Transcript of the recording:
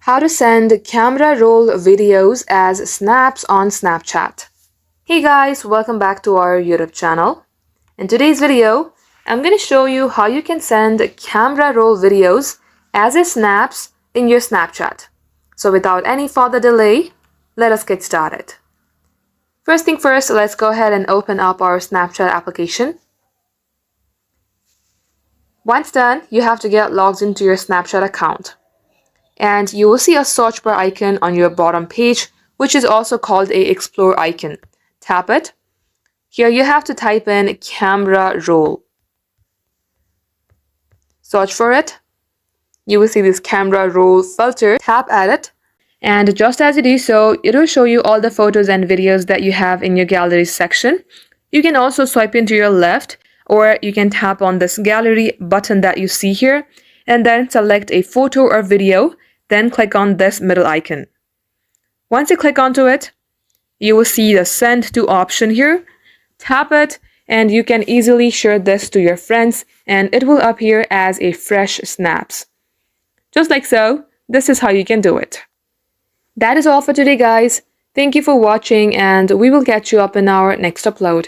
How to send camera roll videos as snaps on Snapchat. Hey guys, welcome back to our YouTube channel. In today's video, I'm going to show you how you can send camera roll videos as snaps in your Snapchat. So without any further delay, let us get started. First thing first, let's go ahead and open up our Snapchat application. Once done, you have to get logged into your Snapchat account. And you will see a search bar icon on your bottom page, which is also called a explore icon. Tap it. Here you have to type in camera roll. Search for it. You will see this camera roll filter. Tap at it. And just as you do so, it will show you all the photos and videos that you have in your gallery section. You can also swipe into your left, or you can tap on this gallery button that you see here, and then select a photo or video. Then click on this middle icon. Once you click onto it, you will see the send to option here. Tap it and you can easily share this to your friends and it will appear as a fresh snaps. Just like so, this is how you can do it. That is all for today, guys. Thank you for watching and we will catch you up in our next upload.